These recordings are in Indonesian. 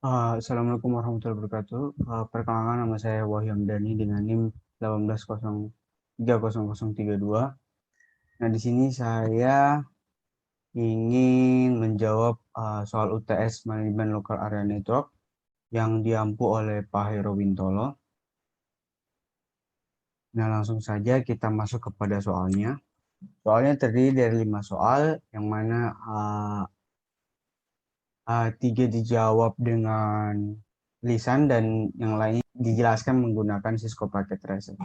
Assalamualaikum warahmatullahi wabarakatuh. Perkenalkan, nama saya Wahyu Hamdani dengan NIM 1803032. Nah, di sini saya ingin menjawab soal UTS Manajemen Local Area Network yang diampu oleh Pak Hero Wintolo. Nah, langsung saja kita masuk kepada soalnya. Soalnya terdiri dari 5 soal, yang mana 3 dijawab dengan lisan dan yang lainnya dijelaskan menggunakan Cisco Packet Tracer.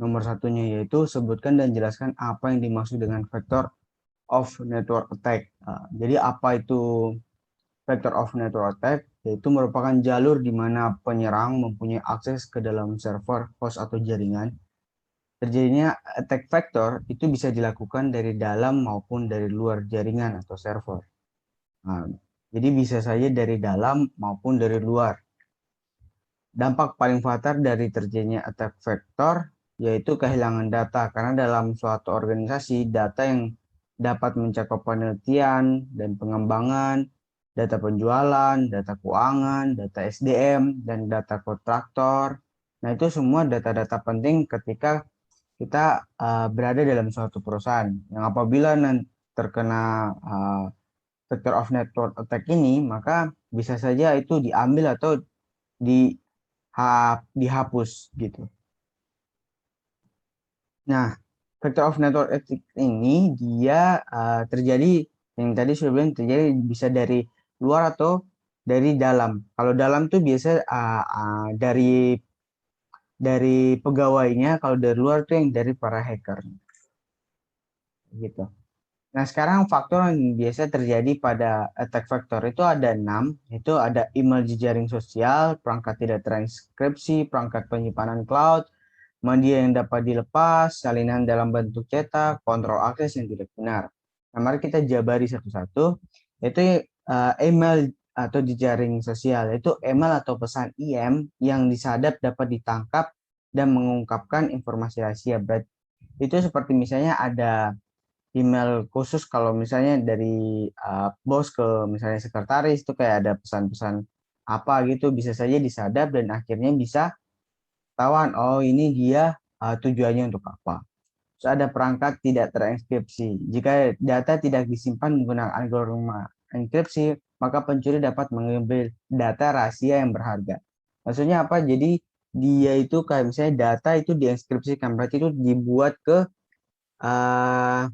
Nomor satunya yaitu sebutkan dan jelaskan apa yang dimaksud dengan vector of network attack. Jadi apa itu vector of network attack? Yaitu merupakan jalur di mana penyerang mempunyai akses ke dalam server, host atau jaringan. Terjadinya attack vector itu bisa dilakukan dari dalam maupun dari luar jaringan atau server. Nah, jadi bisa saja dari dalam maupun dari luar. Dampak paling fatal dari terjadinya attack vector yaitu kehilangan data, karena dalam suatu organisasi data yang dapat mencakup penelitian dan pengembangan, data penjualan, data keuangan, data SDM, dan data kontraktor. Nah, itu semua data-data penting ketika kita berada dalam suatu perusahaan. Yang apabila nanti terkena vector of network attack ini, maka bisa saja itu diambil atau di dihapus gitu. Nah, vector of network attack ini dia terjadi yang tadi sudah bilang terjadi bisa dari luar atau dari dalam. Kalau dalam tuh biasa dari pegawainya, kalau dari luar tuh yang dari para hacker gitu. Nah, sekarang faktor yang biasa terjadi pada attack vector itu ada 6, itu ada email jejaring sosial, perangkat tidak transkripsi, perangkat penyimpanan cloud, media yang dapat dilepas, salinan dalam bentuk cetak, kontrol akses yang tidak benar. Nah, mari kita jabari satu-satu. Itu email atau jejaring sosial, itu email atau pesan IM yang disadap dapat ditangkap dan mengungkapkan informasi rahasia. Berarti itu seperti misalnya ada email khusus kalau misalnya dari bos ke misalnya sekretaris itu kayak ada pesan-pesan apa gitu, bisa saja disadap dan akhirnya bisa ketahuan, oh ini dia tujuannya untuk apa. Terus ada perangkat tidak terenkripsi. Jika data tidak disimpan menggunakan algoritma enkripsi, maka pencuri dapat mengambil data rahasia yang berharga. Maksudnya apa? Jadi dia itu kayak misalnya data itu dienkripsikan, berarti itu dibuat ke uh,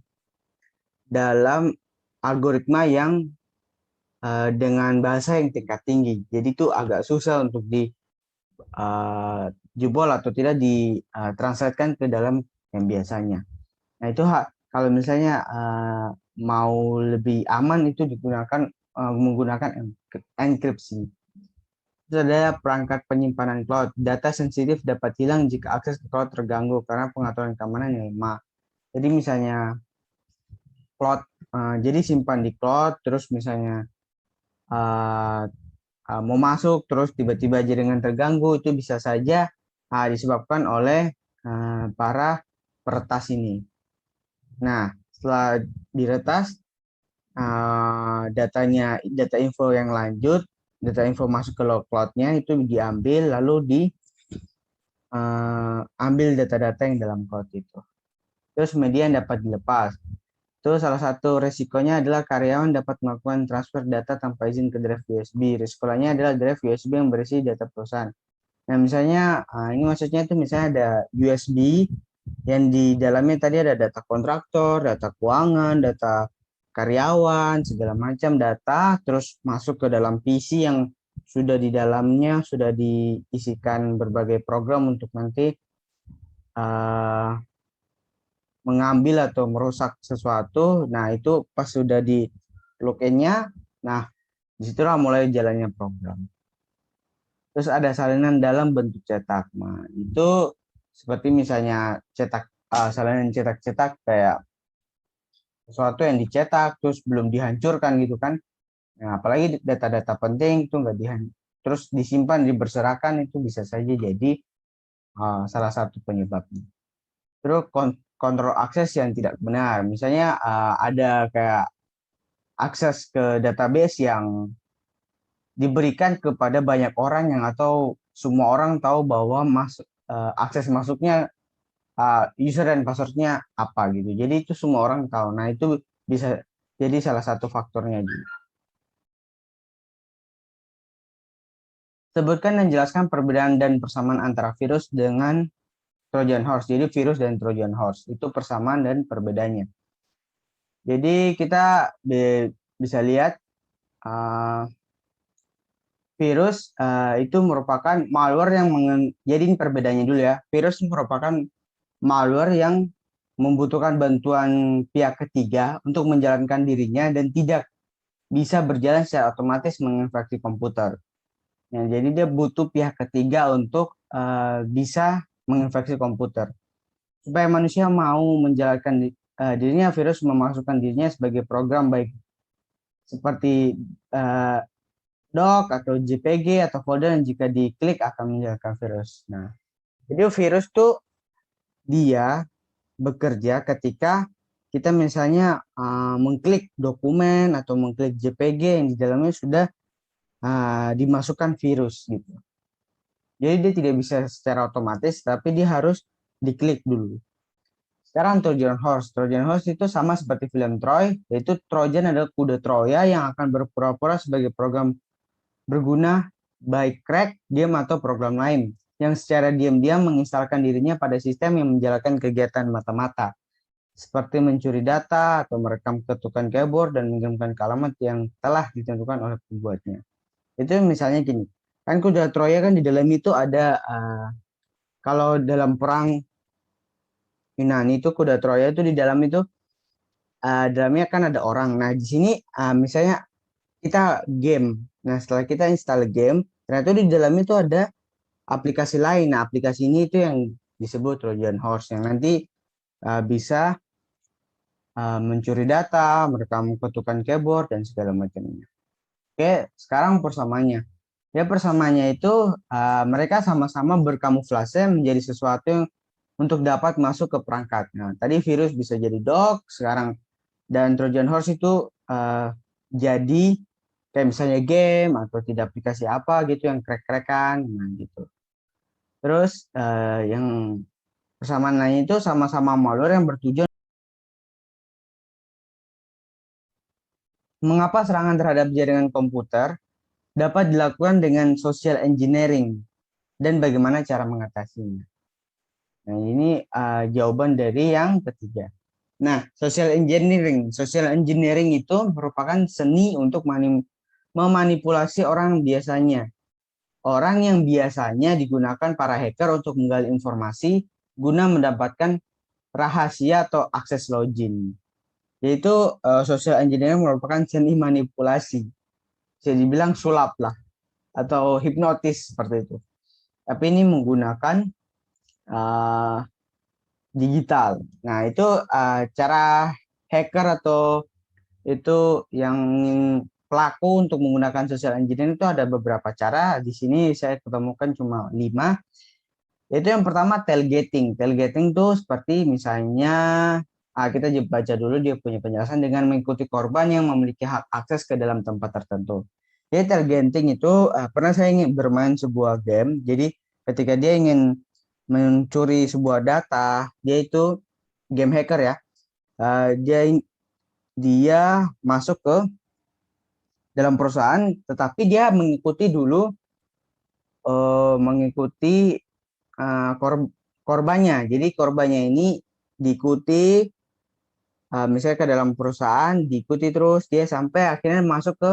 dalam algoritma yang dengan bahasa yang tingkat tinggi. Jadi itu agak susah untuk di jebol atau tidak ditranslatekan ke dalam yang biasanya. Nah, itu kalau misalnya mau lebih aman itu digunakan menggunakan enkripsi. Terus ada perangkat penyimpanan cloud. Data sensitif dapat hilang jika akses ke cloud terganggu karena pengaturan keamanan yang lemah. Jadi misalnya cloud, jadi simpan di cloud, terus misalnya uh, mau masuk, terus tiba-tiba jaringan terganggu, itu bisa saja disebabkan oleh para peretas ini. Nah, setelah diretas, data info yang lanjut, data info masuk ke cloud-nya itu diambil, lalu diambil data-data yang dalam cloud itu. Terus media yang dapat dilepas. Terus salah satu resikonya adalah karyawan dapat melakukan transfer data tanpa izin ke drive USB. Resiko lainnya adalah drive USB yang berisi data perusahaan. Nah, misalnya ini maksudnya itu misalnya ada USB yang di dalamnya tadi ada data kontraktor, data keuangan, data karyawan, segala macam data, terus masuk ke dalam PC yang sudah di dalamnya sudah diisikan berbagai program untuk nanti uh, mengambil atau merusak sesuatu. Nah, itu pas sudah di login-nya, nah disitulah mulai jalannya program. Terus ada salinan dalam bentuk cetak. Nah, itu seperti misalnya salinan cetak-cetak kayak sesuatu yang dicetak terus belum dihancurkan gitu kan. Nah, apalagi data-data penting itu nggak terus disimpan berserakan, itu bisa saja jadi salah satu penyebabnya. Terus kontrol akses yang tidak benar. Misalnya ada kayak akses ke database yang diberikan kepada banyak orang yang atau semua orang tahu bahwa akses masuknya user dan passwordnya apa gitu. Jadi itu semua orang tahu. Nah itu bisa jadi salah satu faktornya juga. Sebutkan dan jelaskan perbedaan dan persamaan antara virus dengan Trojan horse. Jadi virus dan Trojan horse itu persamaan dan perbedaannya. Jadi kita bisa lihat uh, virus itu merupakan malware yang jadi ini perbedaannya dulu ya. Virus merupakan malware yang membutuhkan bantuan pihak ketiga untuk menjalankan dirinya dan tidak bisa berjalan secara otomatis menginfeksi komputer. Ya, jadi dia butuh pihak ketiga untuk bisa menginfeksi komputer. Supaya manusia mau menjalankan dirinya, virus memasukkan dirinya sebagai program baik seperti uh, doc atau JPG atau folder yang jika diklik akan menjalankan virus. Nah, jadi virus tuh dia bekerja ketika kita misalnya mengklik dokumen atau mengklik JPG yang di dalamnya sudah dimasukkan virus gitu. Jadi dia tidak bisa secara otomatis, tapi dia harus diklik dulu. Sekarang Trojan Horse. Trojan Horse itu sama seperti film Troy, yaitu Trojan adalah kuda Troya yang akan berpura-pura sebagai program berguna baik crack, game, atau program lain yang secara diam-diam menginstalkan dirinya pada sistem yang menjalankan kegiatan mata-mata, seperti mencuri data atau merekam ketukan keyboard dan mengirimkan ke alamat yang telah ditentukan oleh pembuatnya. Itu misalnya gini, kan kuda Troya kan di dalam itu ada, kalau dalam perang Yunani itu kuda Troya itu di dalam itu, dalamnya kan ada orang. Nah di sini misalnya kita game. Nah setelah kita install game, ternyata di dalam itu ada aplikasi lain. Nah, aplikasi ini itu yang disebut Trojan Horse yang nanti bisa mencuri data, merekam ketukan keyboard dan segala macamnya. Oke, sekarang persamaannya. Ya persamaannya itu mereka sama-sama berkamuflase menjadi sesuatu yang untuk dapat masuk ke perangkat. Nah, tadi virus bisa jadi doc, sekarang dan Trojan Horse itu jadi kayak misalnya game atau tidak aplikasi apa gitu yang crack-crackan, nah gitu. Terus yang persamaan lain itu sama-sama malware yang bertujuan mengapa serangan terhadap jaringan komputer dapat dilakukan dengan social engineering dan bagaimana cara mengatasinya. Nah, ini jawaban dari yang ketiga. Nah, social engineering itu merupakan seni untuk memanipulasi orang biasanya. Orang yang biasanya digunakan para hacker untuk menggali informasi guna mendapatkan rahasia atau akses login. Yaitu social engineering merupakan seni manipulasi. Bisa dibilang sulap lah atau hipnotis seperti itu. Tapi ini menggunakan uh, digital. Nah, itu cara hacker atau itu yang pelaku untuk menggunakan social engineering itu ada beberapa cara. Di sini saya ketemukan cuma 5. Yaitu yang pertama tailgating. Tailgating itu seperti misalnya kita baca dulu dia punya penjelasan dengan mengikuti korban yang memiliki hak akses ke dalam tempat tertentu. Jadi tailgating itu pernah saya ingin bermain sebuah game. Jadi ketika dia ingin mencuri sebuah data, dia itu game hacker ya. Dia masuk ke dalam perusahaan, tetapi dia mengikuti dulu mengikuti korbannya. Jadi korbannya ini diikuti misalnya ke dalam perusahaan, diikuti terus dia sampai akhirnya masuk ke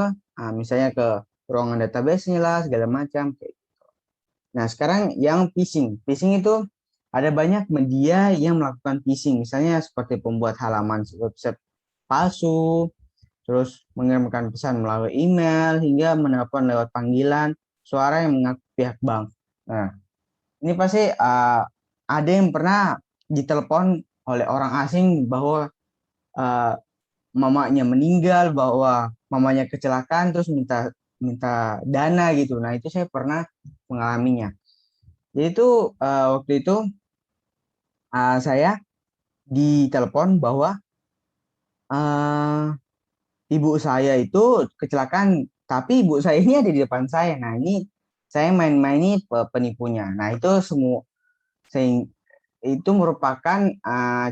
misalnya ke ruangan database-nya lah segala macam. Nah, sekarang yang phishing. Phishing itu ada banyak media yang melakukan phishing, misalnya seperti pembuat halaman website palsu, terus mengirimkan pesan melalui email, hingga menelpon lewat panggilan suara yang mengaku pihak bank. Nah, ini pasti ada yang pernah ditelepon oleh orang asing bahwa uh, mamanya meninggal, bahwa mamanya kecelakaan, terus minta minta dana gitu. Nah, itu saya pernah mengalaminya. Jadi itu waktu itu saya ditelepon bahwa uh, ibu saya itu kecelakaan, tapi ibu saya ini ada di depan saya. Nah, ini saya main-main ini penipunya. Nah, itu semua itu merupakan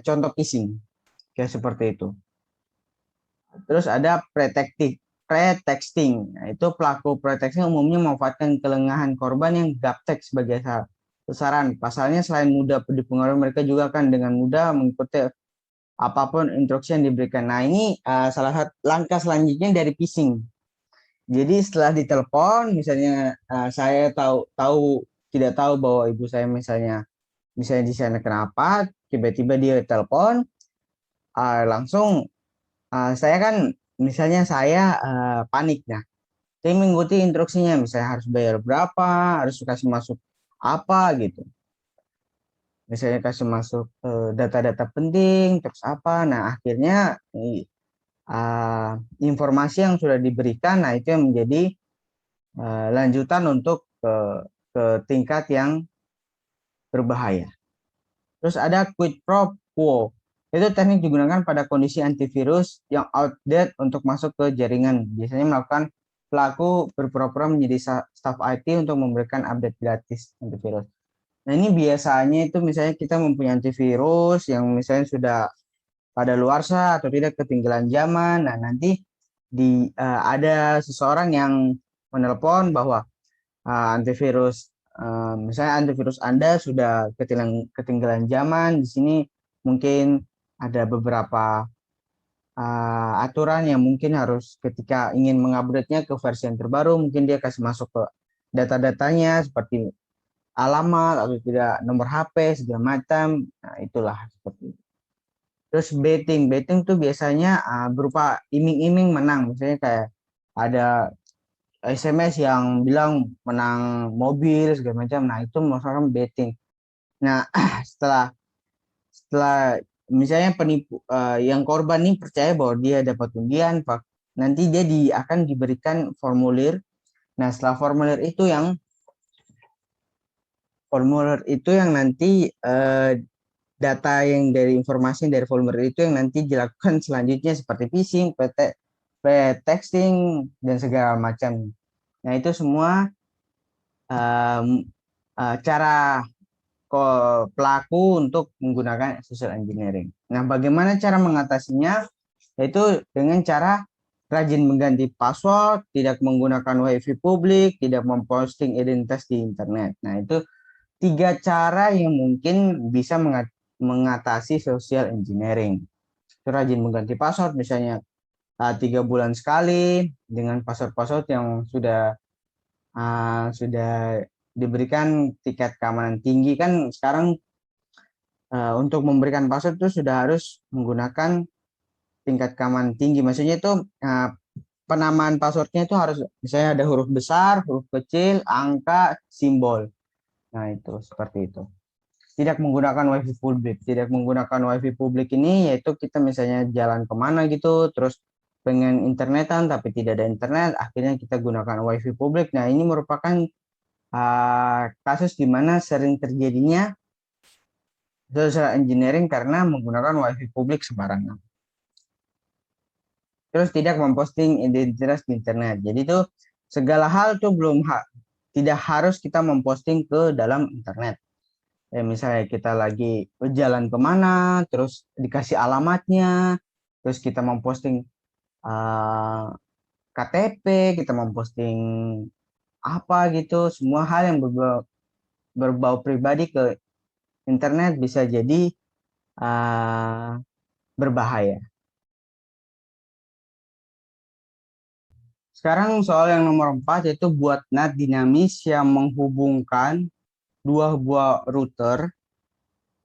contoh phishing kayak seperti itu. Terus ada pretexting. Nah, itu pelaku pretexting umumnya memanfaatkan kelengahan korban yang gaptek sebagai sasaran. Pasalnya selain mudah dipengaruhi, mereka juga akan dengan mudah mengikuti apapun instruksi yang diberikan. Nah, ini salah satu langkah selanjutnya dari phishing. Jadi setelah ditelepon, misalnya saya tahu tahu tidak tahu bahwa ibu saya misalnya di sana kenapa, tiba-tiba dia telepon, langsung saya kan misalnya saya panik. Nah, saya mengikuti instruksinya, misalnya harus bayar berapa, harus kasih masuk apa gitu. Misalnya kasih masuk data-data penting, terus apa. Nah, akhirnya informasi yang sudah diberikan, nah itu yang menjadi lanjutan untuk ke tingkat yang berbahaya. Terus ada quid pro quo. Itu teknik digunakan pada kondisi antivirus yang outdated untuk masuk ke jaringan. Biasanya melakukan pelaku berpura-pura menjadi staff IT untuk memberikan update gratis antivirus. Nah, ini biasanya itu misalnya kita mempunyai antivirus yang misalnya sudah pada luarsa atau tidak ketinggalan zaman. Nah, nanti ada seseorang yang menelpon bahwa antivirus misalnya antivirus Anda sudah ketinggalan zaman. Di sini mungkin ada beberapa aturan yang mungkin harus ketika ingin mengupdate-nya ke versi yang terbaru, mungkin dia kasih masuk ke data-datanya seperti alamat atau tidak nomor HP segala macam. Nah, itulah seperti itu. Terus betting tuh biasanya berupa iming-iming menang, misalnya kayak ada SMS yang bilang menang mobil segala macam. Nah, itu merupakan betting. Nah, setelah setelah misalnya penipu yang korban ini percaya bahwa dia dapat undian, nanti dia akan diberikan formulir. Nah, setelah formulir itu yang nanti data yang dari informasi dari formulir itu yang nanti dilakukan selanjutnya seperti phishing, texting dan segala macam. Nah, itu semua cara pelaku untuk menggunakan social engineering. Nah, bagaimana cara mengatasinya? Yaitu dengan cara rajin mengganti password, tidak menggunakan WiFi publik, tidak memposting identitas di internet. Nah, itu 3 cara yang mungkin bisa mengatasi social engineering. Itu rajin mengganti password, misalnya 3 bulan sekali dengan password-password yang sudah diberikan tingkat keamanan tinggi. Kan sekarang untuk memberikan password itu sudah harus menggunakan tingkat keamanan tinggi. Maksudnya itu penamaan passwordnya itu harus misalnya ada huruf besar, huruf kecil, angka, simbol. Nah, itu seperti itu. Tidak menggunakan WiFi publik. Tidak menggunakan WiFi publik ini yaitu kita misalnya jalan kemana gitu, terus pengen internetan tapi tidak ada internet, akhirnya kita gunakan WiFi publik. Nah, ini merupakan kasus di mana sering terjadinya social engineering karena menggunakan WiFi publik sembarangan. Terus tidak memposting identitas di internet. Jadi itu segala hal tuh tidak harus kita memposting ke dalam internet. Misalnya kita lagi jalan kemana, terus dikasih alamatnya, terus kita memposting KTP, kita memposting apa gitu, semua hal yang berbau pribadi ke internet bisa jadi berbahaya. Sekarang soal yang nomor 4 yaitu buat NAT dinamis yang menghubungkan dua buah router,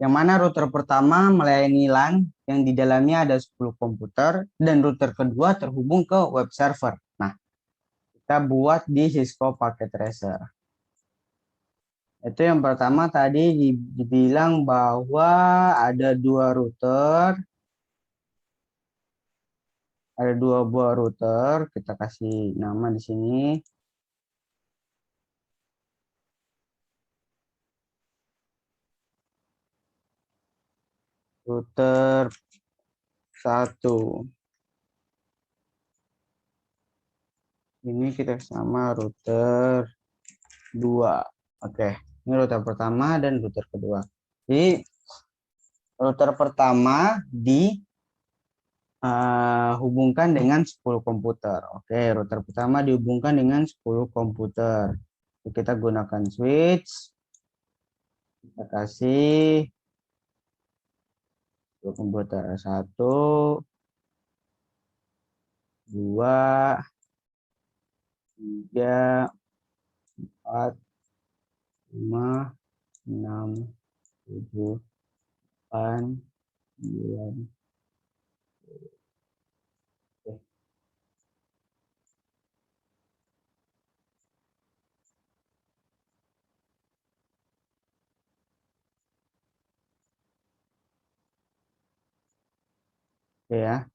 yang mana router pertama melayani LAN yang di dalamnya ada 10 komputer dan router kedua terhubung ke web server. Nah, kita buat di Cisco Packet Tracer. Itu yang pertama tadi dibilang bahwa ada dua buah router, kita kasih nama di sini. Router 1. Ini kita sama router 2. Oke, ini router pertama dan router kedua. Jadi router pertama dihubungkan dengan 10 komputer. Oke, router pertama dihubungkan dengan 10 komputer. Kita gunakan switch. Kita kasih 10 komputer. 1, 2, 3, 4, 5, 6, 7, 8, 9. Oke ya,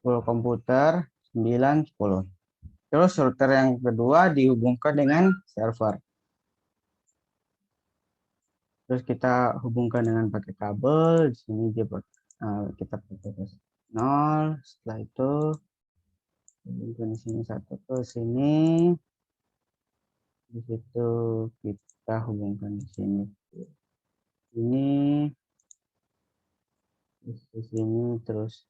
10 komputer, 9, 10. Terus router yang kedua dihubungkan dengan server. Terus kita hubungkan dengan pakai kabel. Di sini dia kita pakai 0. Setelah itu hubungkan di sini 1 ke sini. Di situ kita hubungkan di sini. Ini di sini terus.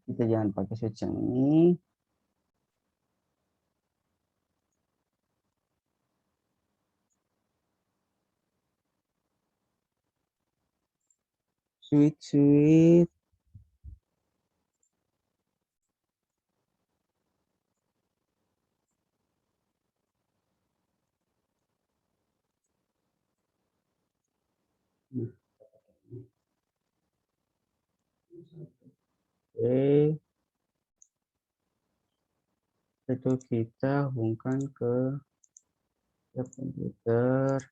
Kita jangan pakai switch yang ini. Switch. Oke. Itu kita hubungkan ke komputer.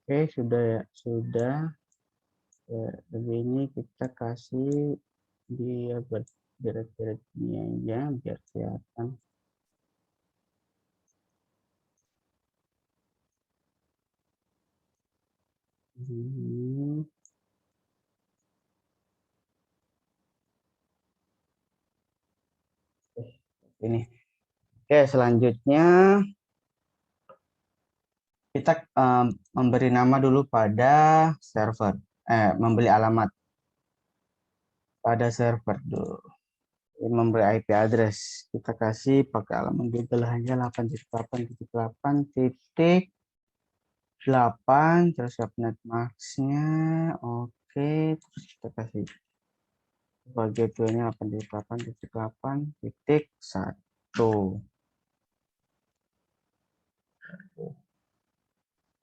Oke, sudah ya, sudah. Begini kita kasih dia berderet-deret ini aja biar kelihatan. Ini. Oke, selanjutnya kita memberi nama dulu pada server. Membeli alamat pada server dulu. Memberi IP address. Kita kasih pakai alamat Google hanya 8.8.8.8, terus subnet max-nya. Oke, terus kita kasih sebagai gateway-nya 8.8.8.1.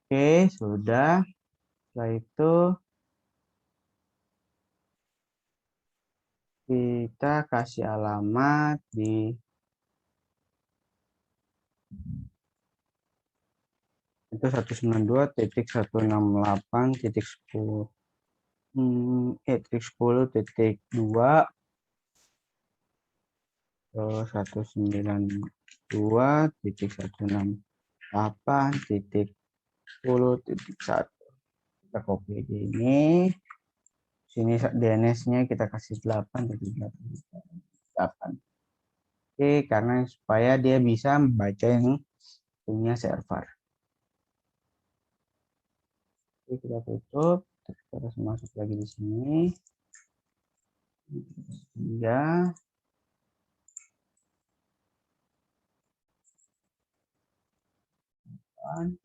Oke, sudah. Setelah itu kita kasih alamat di itu 192.168.10 10.2 192.168.10.1. Kita copy ini. Sini DNS-nya kita kasih 8.8. Oke, karena supaya dia bisa membaca yang punya server. Oke, kita tutup. Kita harus masuk lagi di sini. Ya. Oke.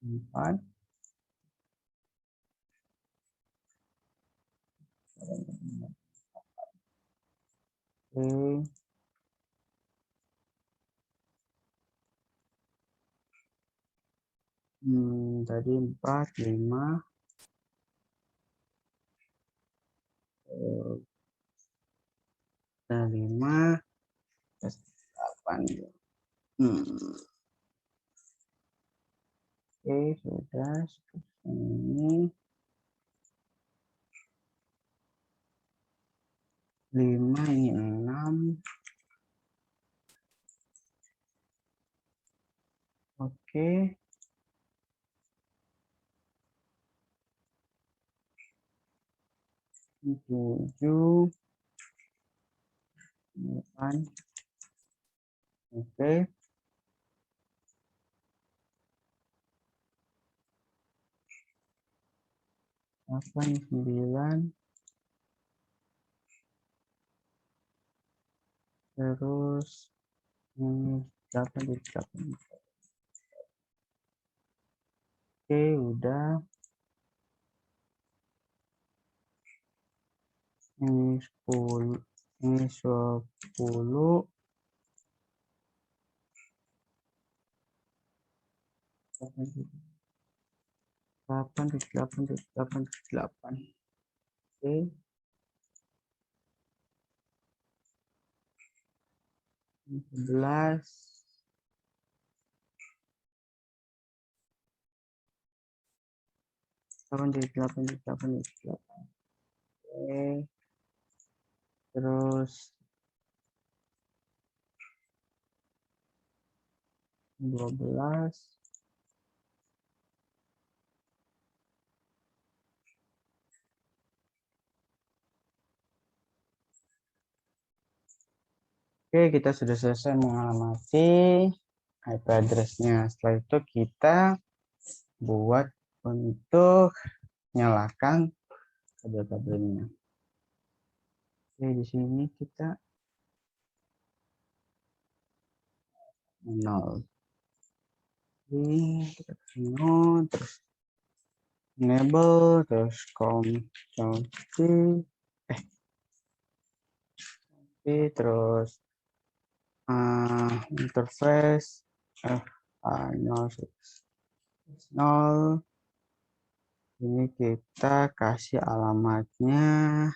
Empat. Oke. Tadi 4, 5. Dan 5. 8. Oke, sudah. Ini 5, ini 6. Oke. 7, 8. Oke. 8, 9. Terus ini 8, 8. Oke, udah. Ini 10. Ini 10. 8, 8, 8, 8. Oke. 11. 8, 8, 8, 8. Oke. Terus 12. Oke, kita sudah selesai mengamati IP address-nya. Setelah itu kita buat untuk nyalakan kabel-kabelnya. Oke, di sini kita 0. Ini kita kasih 0, terus enable, terus terus interface F0, 0. Ini kita kasih alamatnya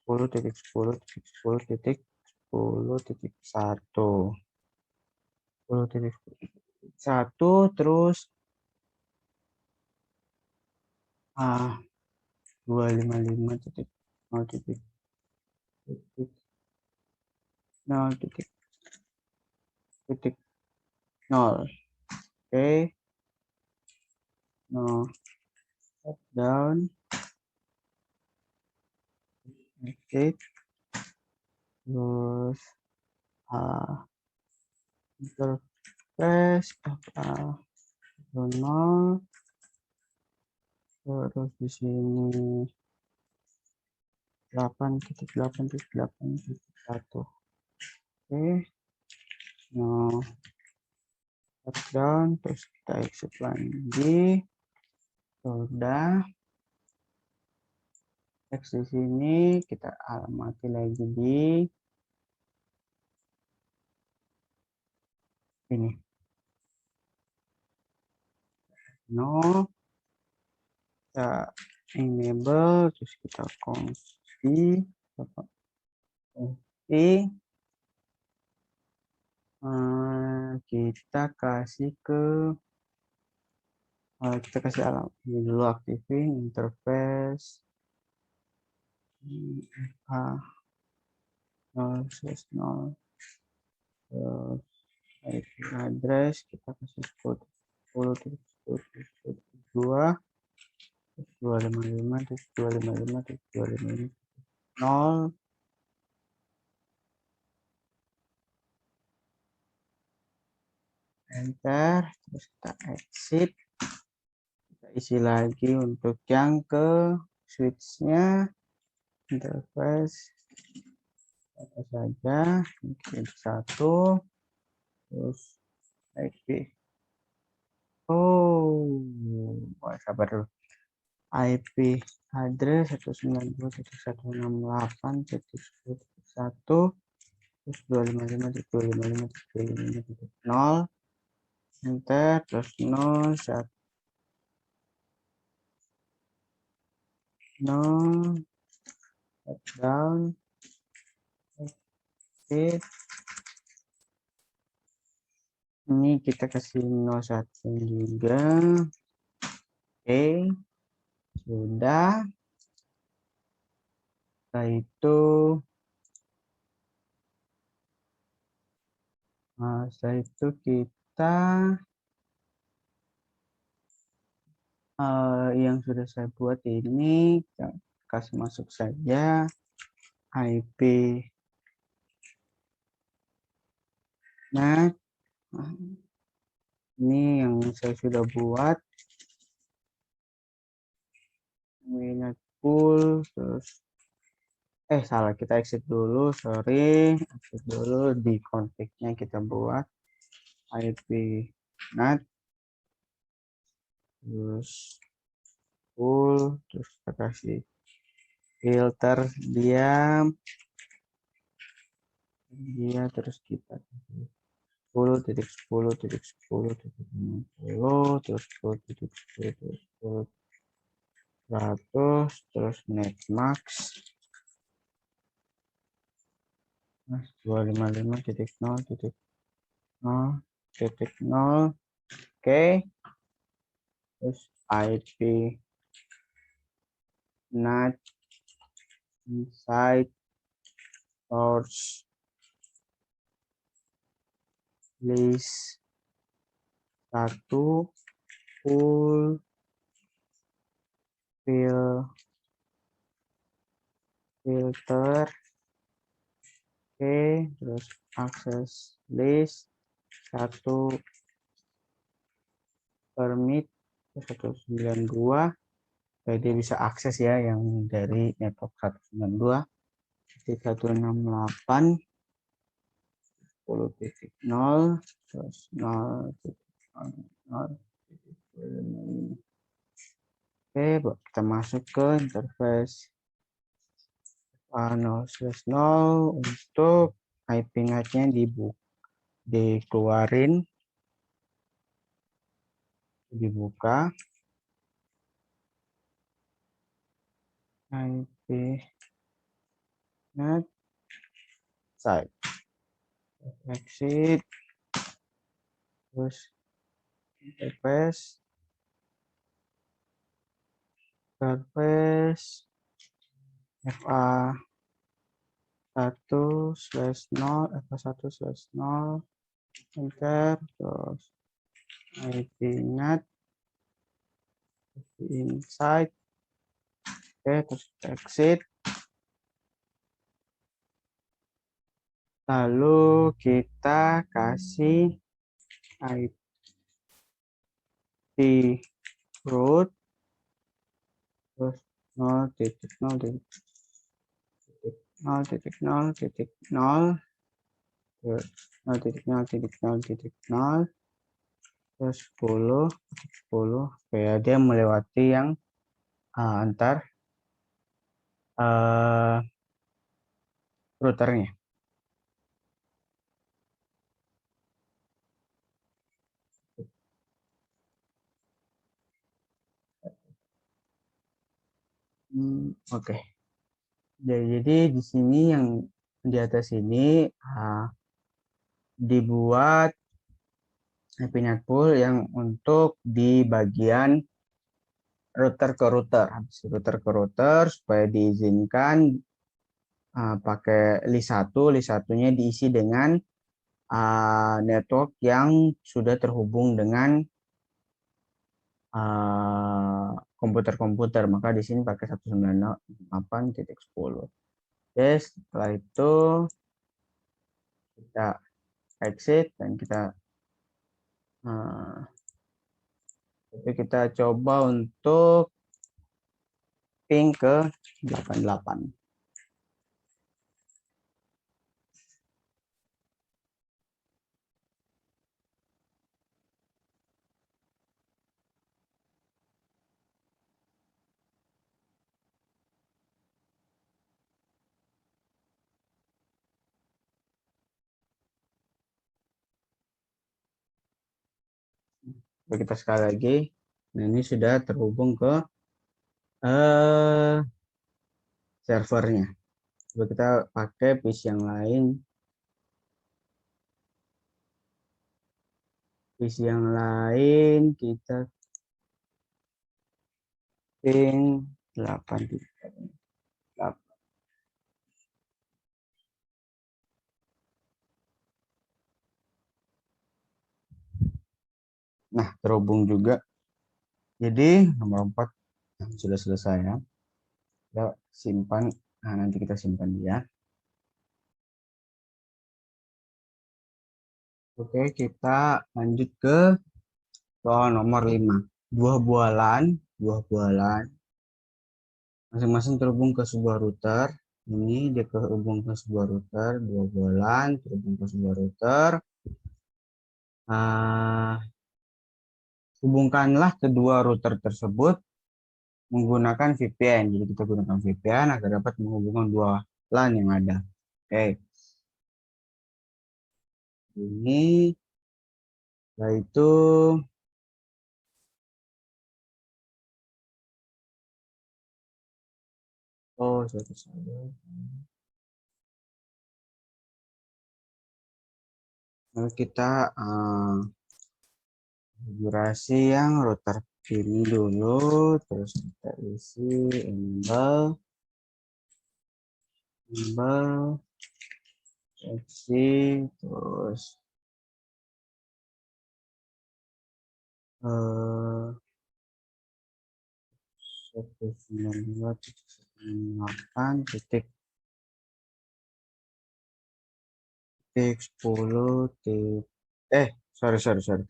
10.10.10.10.1. 10.1 terus 255.0.0.0. Oke, no down, exit, terus interface 0, terus di sini 8.8.8.1. Oke, no down, terus kita exit lagi. Sudah. Teks di sini kita amati lagi di ini. No, kita enable, terus kita kunci, kita kasih ke kita kasih alam ini dulu, aktifin interface 0, 0, IP address kita kasih 10.10.10.2, 255.255.255.0. Enter, terus kita exit, kita isi lagi untuk yang ke switch-nya interface apa saja, satu, terus IP. Oh, sabar dulu. IP address 192.168.1 terus 255.255.255.0 enter terus 0 1 0 down exit. Ini kita kasih 01 juga. Oke, sudah. Setelah itu kita yang sudah saya buat ini kita kasih masuk saja IP NAT. Ini yang saya sudah buat, minat pool, terus salah, kita exit dulu, sorry, exit dulu, di config-nya kita buat IP NAT, terus pool, terus kita kasih filter dia terus kita 10.10.10.10 terus 10.10.10 100 terus net max 255.0.0.0. Oke, terus IP NAT inside source list 1 full filter. Oke, terus access list 1 permit 192 supaya dia bisa akses ya yang dari network 192.168 10.0 terus 0.0. Oke, kita masuk ke interface 0/0 untuk IP NAT-nya dibuka IP NAT site exit terus interface FA 1/0 FA1/0 enter terus IP NAT inside. Oke, terus exit. Lalu kita kasih IP root terus 0.0.0.0 terus 0.0.0.0 terus 10 supaya dia melewati yang antar routernya. Oke. Jadi di sini yang di atas ini dibuat IP NAT pool yang untuk di bagian router ke router supaya diizinkan pakai list 1, list satunya diisi dengan network yang sudah terhubung dengan komputer-komputer, maka di sini pakai 198.10. Oke, setelah itu kita exit dan kita coba untuk ping ke 88. Coba kita sekali lagi. Nah, ini sudah terhubung ke servernya. Coba kita pakai PC yang lain. PC yang lain kita ping 838. Nah, terhubung juga. Jadi nomor 4 sudah selesai ya. Kita simpan. Nah, nanti kita simpan dia. Oke, kita lanjut ke soal nomor 5. Buah bualan masing-masing terhubung ke sebuah router. Ini dia terhubung ke sebuah router, buah bualan terhubung ke sebuah router. Hubungkanlah kedua router tersebut menggunakan VPN. Jadi kita gunakan VPN agar dapat menghubungkan dua LAN yang ada. Oke. Ini setelah itu suatu saja. Lalu kita konfigurasi yang router ini dulu, terus kita isi enable terus eh 192.168.10 sorry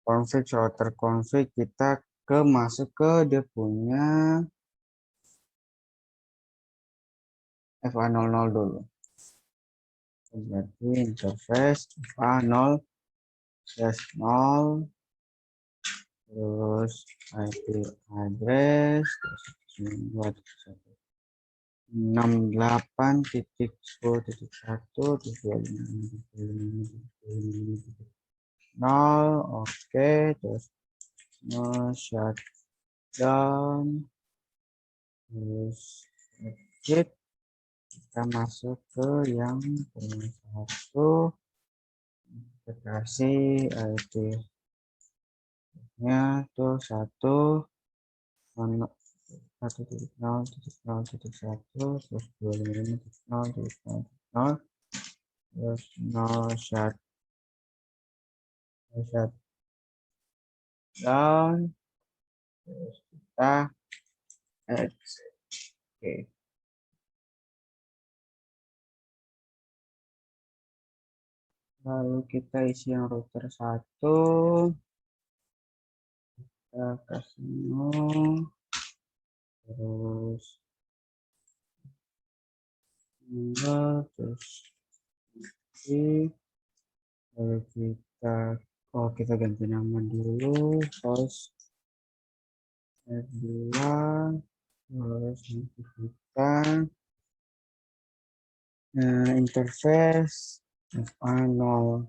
config router config kita masuk ke dia punya FA00 dulu. Berarti interface FA0/0 terus IP address terus 68.10.1.25.0. Oke, terus no shutdown, terus exit. Kita masuk ke yang punya satu aplikasi IP nya tuh 1.0.0.1 terus 255.0.0 terus no shutdown, terus kita exit. Oke. Lalu kita isi yang router 1, kita kasih no, terus enggak, terus lalu kita ganti nama dulu, terus bilang terus kita interface FA0/0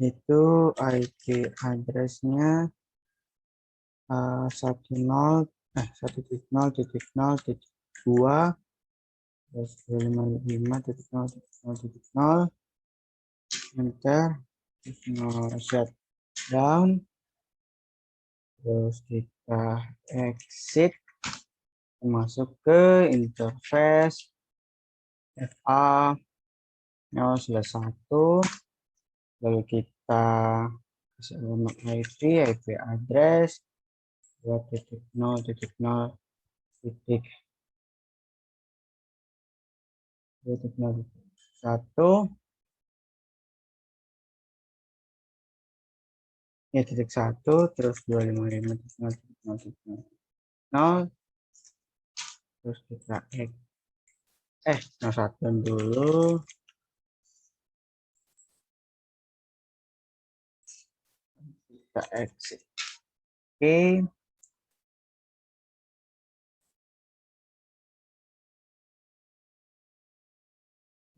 itu IP address-nya 1.0.0.2 terus 255.0.0.0 enter, terus no shutdown, terus kita exit masuk ke interface FA0/1, lalu kita kasih alamat IP address 2.0.0.2.0.1 ya titik 1 terus 255.0.0.0 terus kita shutdown dulu, kita exit. Oke.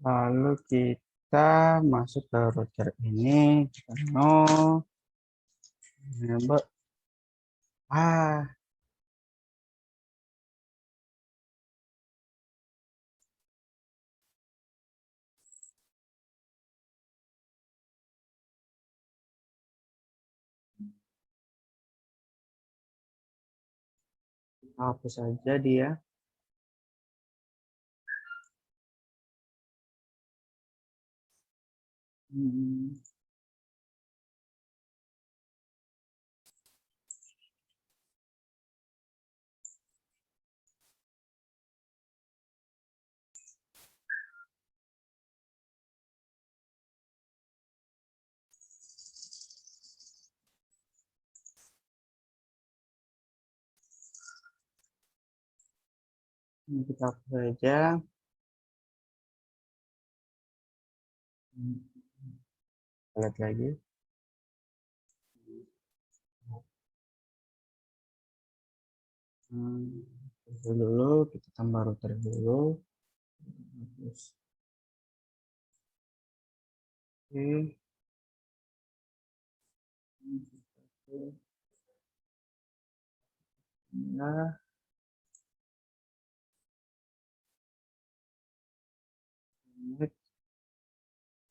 Lalu kita kita masuk ke router ini, kita nol, hapus saja dia. Ini kita hapus saja. Lihat lagi. Dulu kita tambah router dulu. Oke. Nah,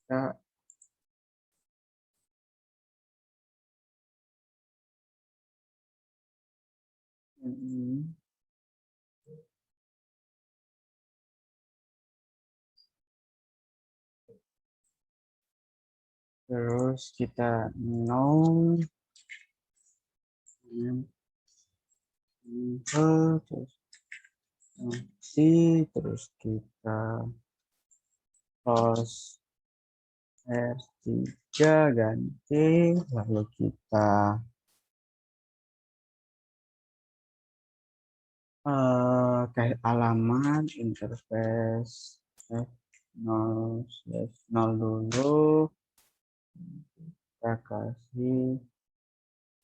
kita terus kita nol, terus kita host R3 ganti, lalu kita kayak alamat interface F0/0 dulu, kita kasih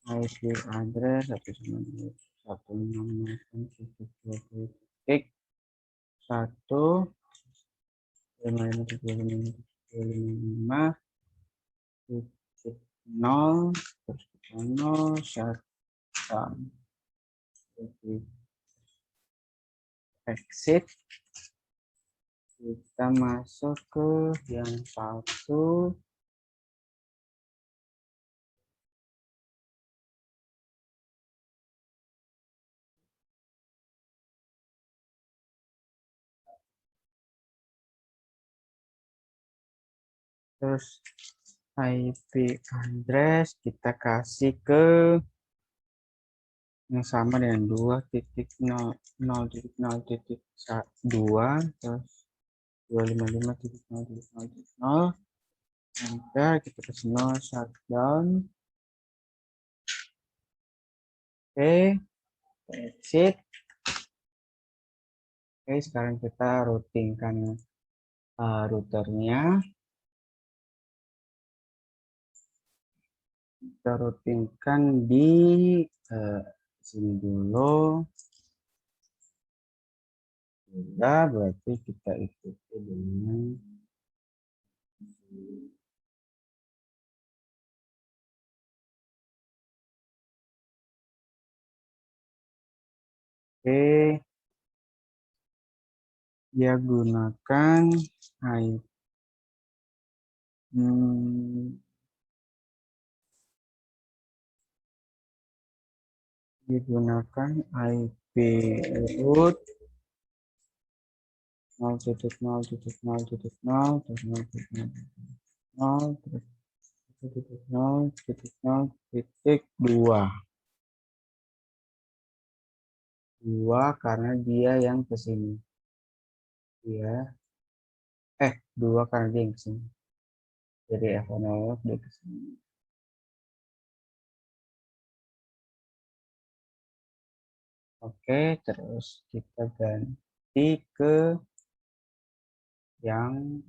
IP address 192.168.1.0 terus kita 0 shutdown, exit, kita masuk ke yang satu. Terus IP address kita kasih ke yang sama dengan 2.0.0.2 terus 255.0.0.0. Enter, kita kasih 0 shutdown. Oke, exit. Oke, sekarang kita routingkan routernya. Kita routingkan di sini dulu. Sudah, berarti kita ikuti dengan oke, dia gunakan IP digunakan IP root 0.0.0.0.0.0.0.2 karena dia yang ke sini. Ya. 2 karena dia yang ke sini. Jadi F0 dia ke sini. Oke, terus kita ganti ke yang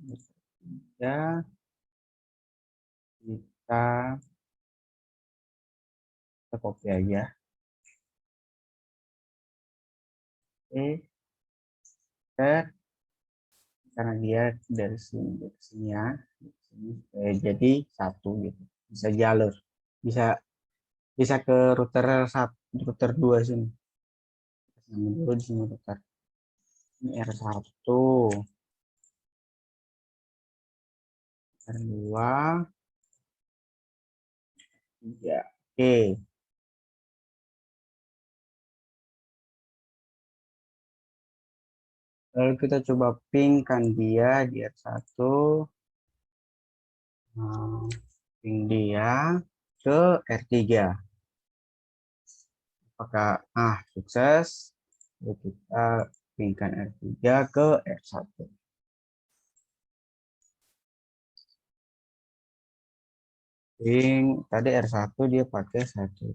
ya kita copy aja. Oke, karena dia dari sini ya, jadi satu gitu, bisa jalur, bisa bisa ke router satu, router dua sini, yang dulu di sini router ini R1, R2, 3, oke. Lalu kita coba pingkan dia di R1, ping dia ke R3. Apakah sukses? Lalu kita pingkan R3 ke R1. Ping tadi R1 dia pakai 1.0.1.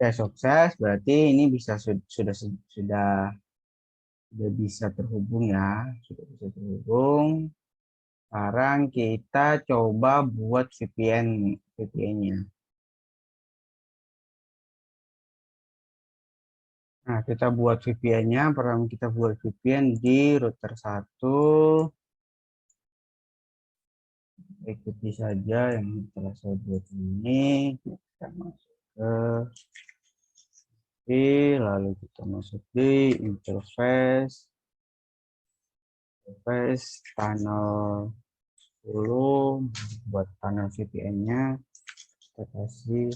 Ya sukses, berarti ini bisa sudah bisa terhubung ya, sudah bisa terhubung. Sekarang kita coba buat VPN-nya. Nah, kita buat VPN-nya. Pertama kita buat VPN di router 1. Ikuti saja yang telah saya buat ini. Kita masuk ke lalu kita masuk di interface. Tunnel 10 buat tunnel VPN-nya. Kita kasih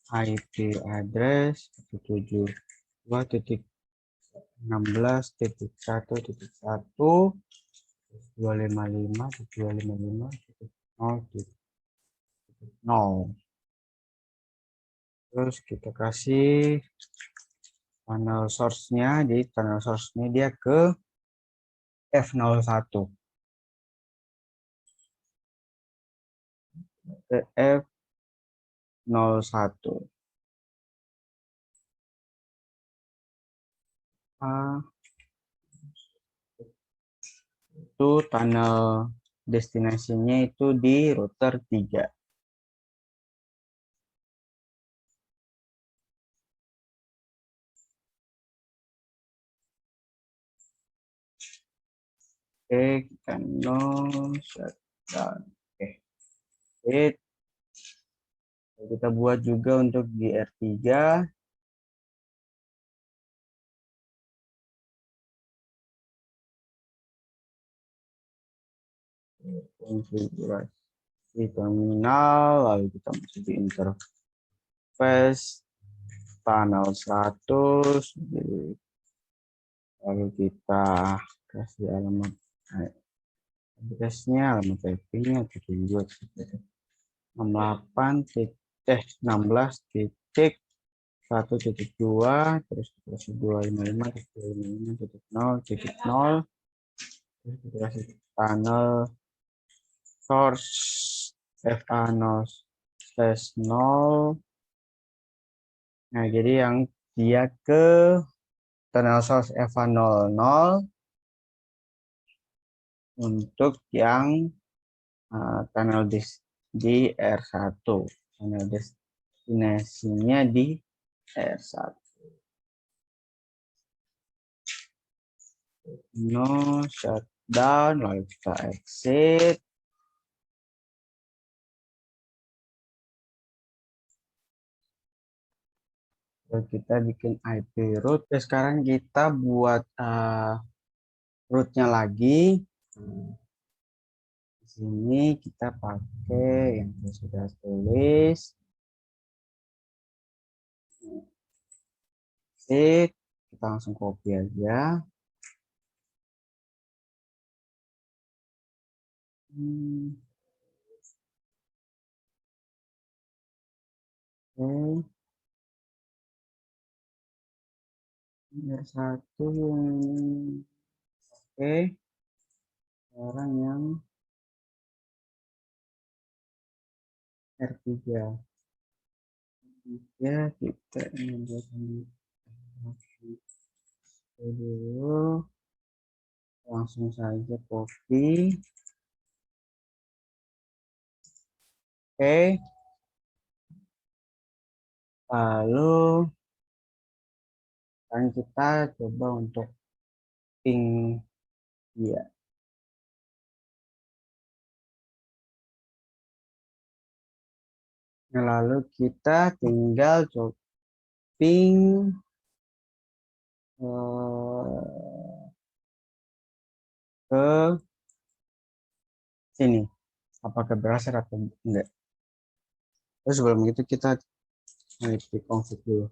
IP address 172.16.1.255.255.0.0. Terus kita kasih tunnel source-nya, jadi tunnel source-nya dia ke F01. Ke F01. Itu tunnel destinasinya itu di router 3. Oke, kita no shutdown. Oke, kita buat juga untuk di R3. Konfigurasi terminal, lalu kita masuk di interface tunnel 100, lalu kita kasih alamat address-nya, alamat IP-nya, 16.1.2, terus kita kasih 255.255.0.0, terus kita kasih tunnel source FA0/0. Nah, jadi yang dia ke tunnel source FA00 untuk yang tunnel di R1. Tunnel destinasinya di R1. No shutdown, lalu kita exit. Lalu kita bikin IP root. Sekarang kita buat rootnya lagi. Di sini kita pakai yang saya sudah tulis. Kita langsung copy aja. Oke. R1 yang oke. Sekarang yang R3. Ya, kita membuat dulu. Langsung saja copy. Oke. Lalu Sekarang kita coba untuk ping dia. Nah, lalu kita tinggal coba ping ke sini. Apakah berhasil atau enggak? Terus sebelum itu kita mengikuti konflik dulu.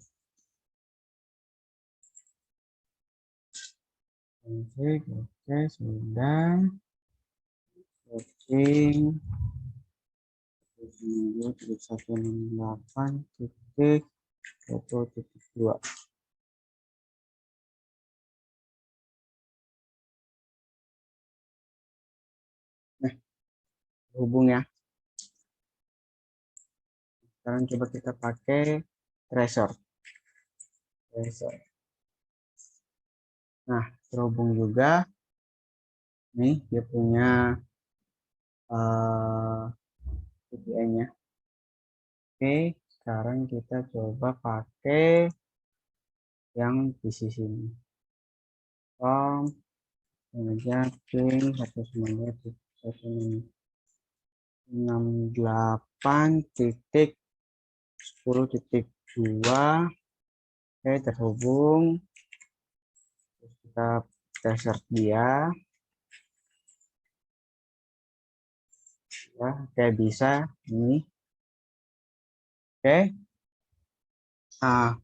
Konflik, oke, sudah. Setting 168.20.2. Nah, hubung ya. Sekarang coba kita pakai tracer. Nah, terhubung juga. Nih, dia punya VPN-nya. Oke, sekarang kita coba pakai yang di sini. Aja ping 198.10.2. Oke, terhubung. Kita tes dia. Ya, oke, bisa ini. Oke. Nah,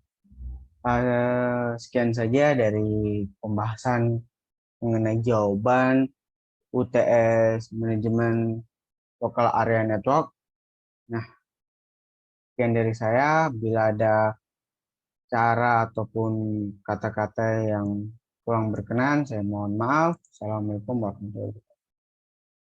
sekian saja dari pembahasan mengenai jawaban UTS Manajemen Local Area Network. Nah, sekian dari saya. Bila ada cara ataupun kata-kata yang kurang berkenan, saya mohon maaf. Assalamualaikum warahmatullahi wabarakatuh.